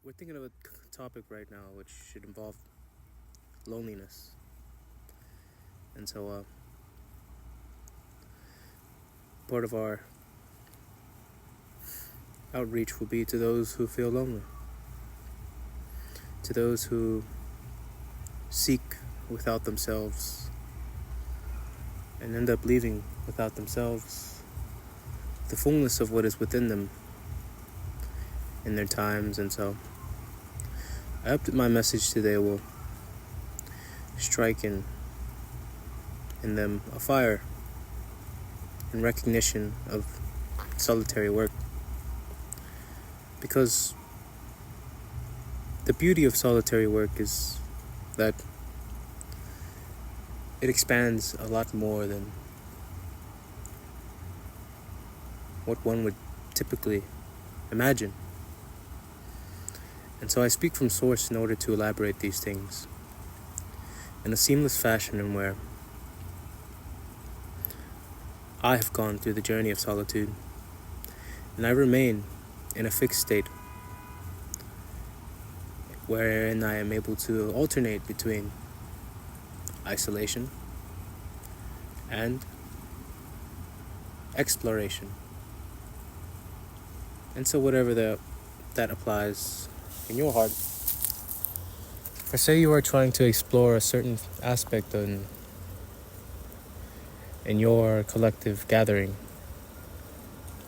we're thinking of a topic right now which should involve loneliness. And so, part of our outreach will be to those who feel lonely, to those who seek without themselves and end up leaving without themselves the fullness of what is within them in their times. And so, I hope that my message today will strike in them a fire in recognition of solitary work. Because the beauty of solitary work is that it expands a lot more than what one would typically imagine. And so I speak from source in order to elaborate these things in a seamless fashion, and where I have gone through the journey of solitude, and I remain in a fixed state wherein I am able to alternate between isolation and exploration. And so whatever that applies in your heart, or say you are trying to explore a certain aspect in your collective gathering,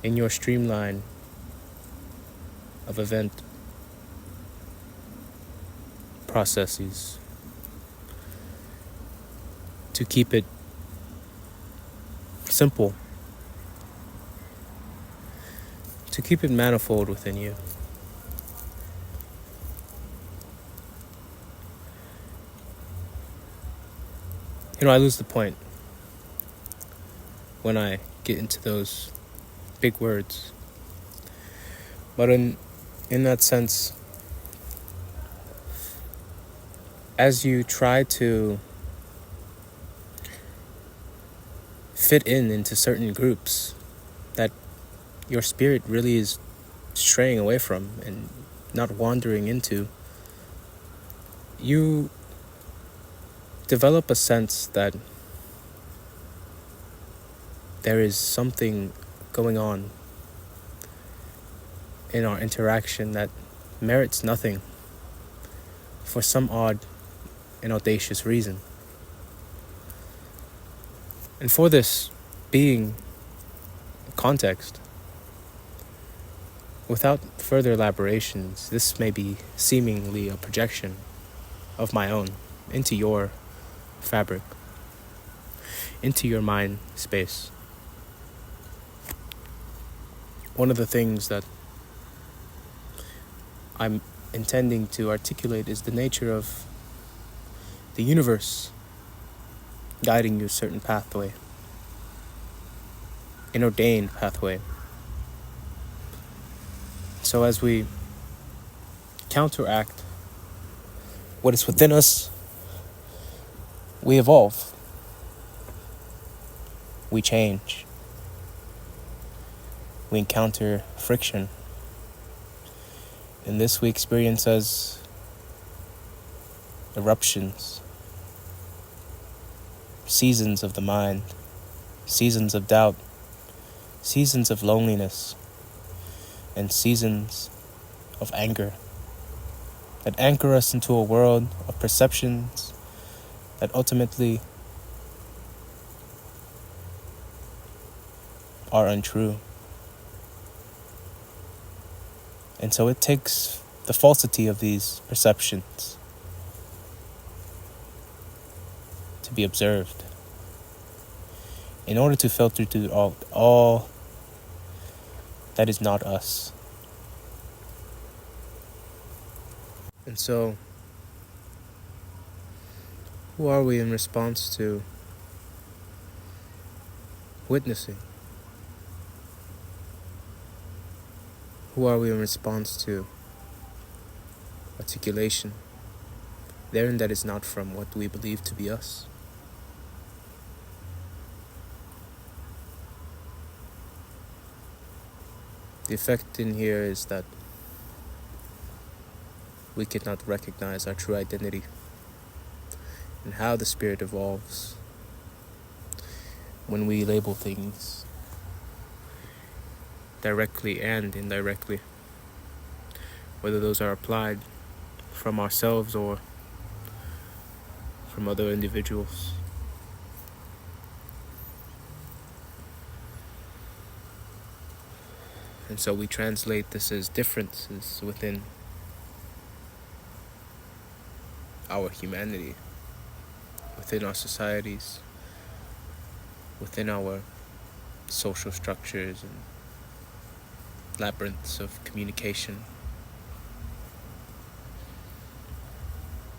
in your streamline of event processes, to keep it simple, to keep it manifold within you. I lose the point when I get into those big words. But in that sense, as you try to fit into certain groups that your spirit really is straying away from and not wandering into, you develop a sense that there is something going on in our interaction that merits nothing for some odd and audacious reason. And for this being context, without further elaborations, this may be seemingly a projection of my own into your fabric, into your mind space. One of the things that I'm intending to articulate is the nature of the universe guiding you a certain pathway, an ordained pathway. So as we counteract what is within us, we evolve, we change, we encounter friction. And this we experience as eruptions, seasons of the mind, seasons of doubt, seasons of loneliness, and seasons of anger that anchor us into a world of perceptions that ultimately are untrue. And so it takes the falsity of these perceptions to be observed in order to filter through all that is not us. And so, who are we in response to witnessing? Who are we in response to articulation, therein that is not from what we believe to be us? The effect in here is that we cannot recognize our true identity and how the spirit evolves when we label things directly and indirectly, whether those are applied from ourselves or from other individuals. And so we translate this as differences within our humanity, within our societies, within our social structures and labyrinths of communication.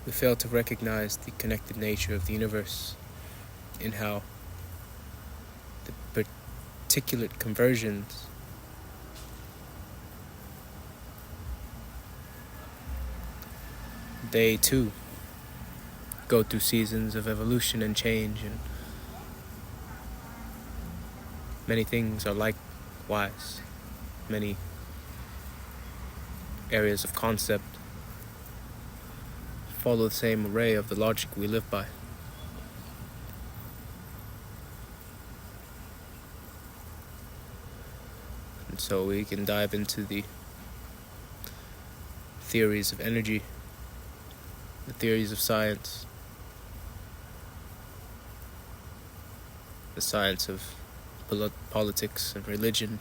We fail to recognize the connected nature of the universe in how the particulate conversions they too go through seasons of evolution and change, and many things are likewise. Many areas of concept follow the same array of the logic we live by. And so we can dive into the theories of energy, the theories of science, the science of politics and religion,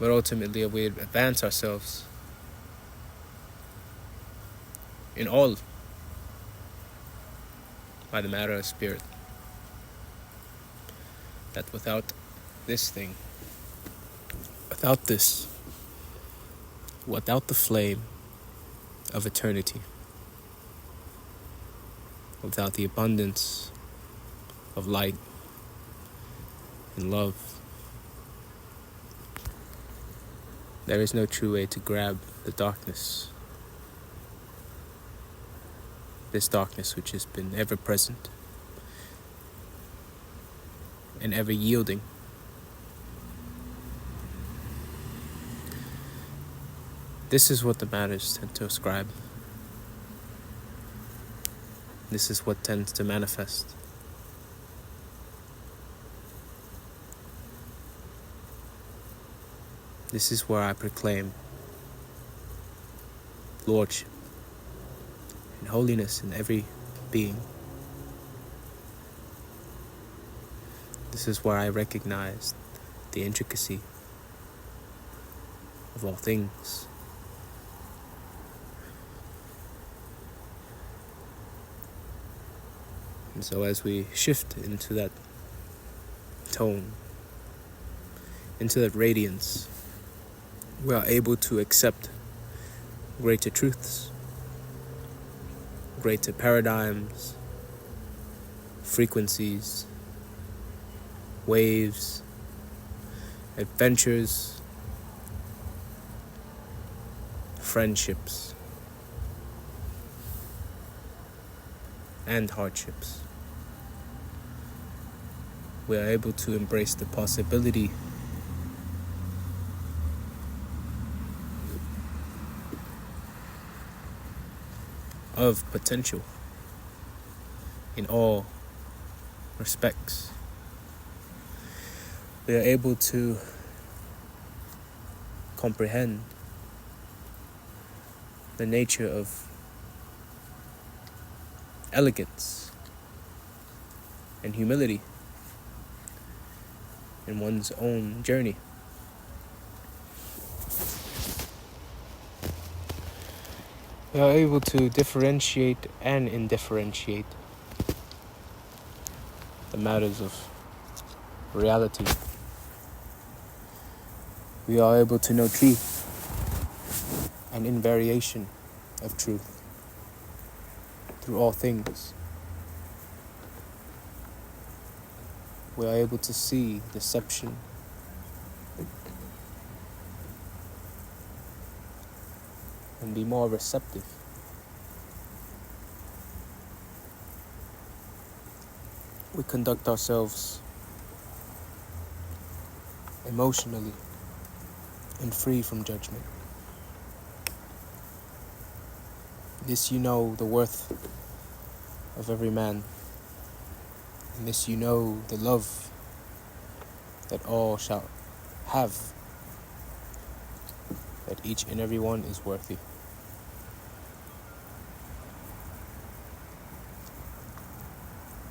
but ultimately we advance ourselves in all by the matter of spirit. That without this thing, without this, without the flame of eternity, without the abundance of light and love, there is no true way to grab the darkness. This darkness which has been ever present and ever yielding. This is what the matters tend to ascribe. This is what tends to manifest. This is where I proclaim Lordship and holiness in every being. This is where I recognize the intricacy of all things. And so as we shift into that tone, into that radiance, we are able to accept greater truths, greater paradigms, frequencies, waves, adventures, friendships, and hardships. We are able to embrace the possibility of potential in all respects. We are able to comprehend the nature of elegance and humility in one's own journey. We are able to differentiate and indifferentiate the matters of reality. We are able to know truth and invariation of truth through all things. We are able to see deception and be more receptive. We conduct ourselves emotionally, and free from judgment. This you know the worth of every man. In this you know the love that all shall have, that each and every one is worthy.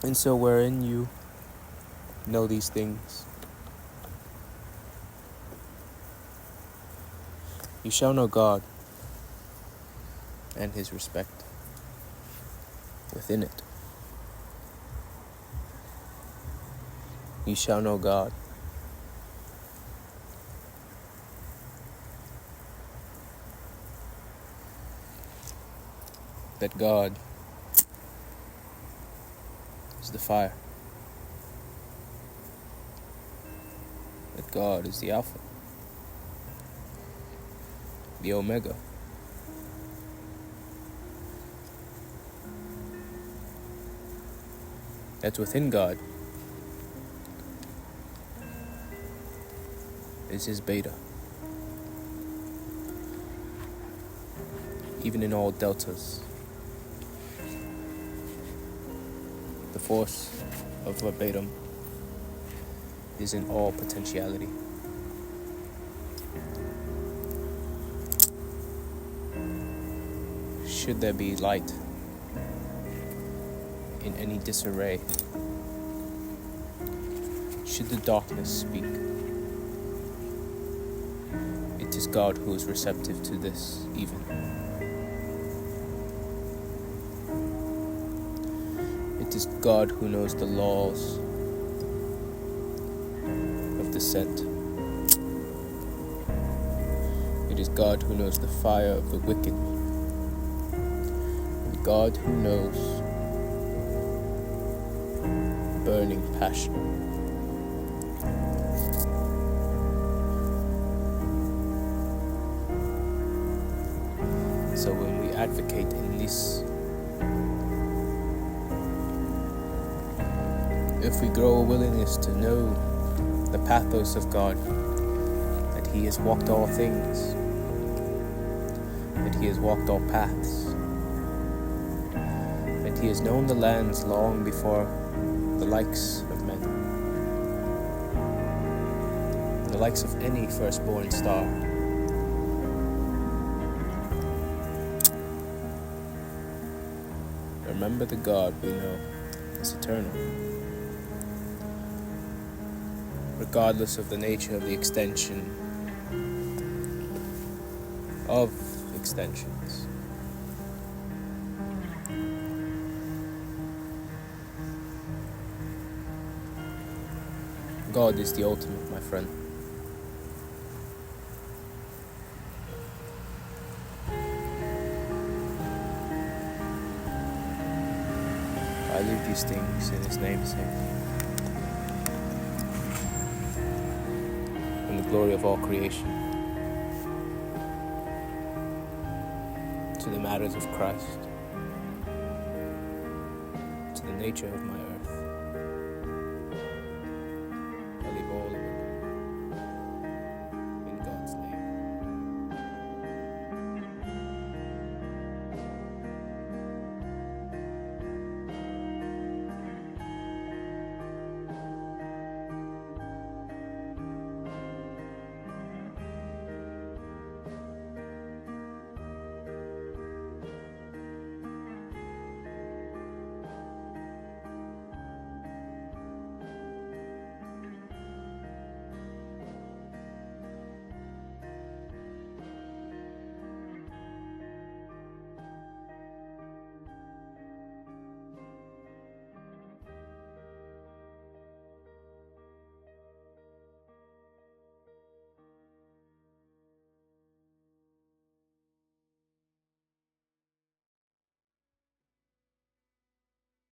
And so wherein you know these things, you shall know God and His respect within it. You shall know God. That God is the fire. That God is the Alpha, the Omega. That's within God is His beta. Even in all deltas, the force of verbatim is in all potentiality. Should there be light in any disarray, should the darkness speak, it is God who is receptive to this even. It is God who knows the laws of descent. It is God who knows the fire of the wicked. And God who knows burning passion. So when we advocate in this, if we grow a willingness to know the pathos of God, that He has walked all things, that He has walked all paths, that He has known the lands long before the likes of men, the likes of any firstborn star. Remember the God we know is eternal, regardless of the nature of the extension of extensions. God is the ultimate, my friend. I leave these things in His name's sake, in the glory of all creation, to the matters of Christ, to the nature of my earth.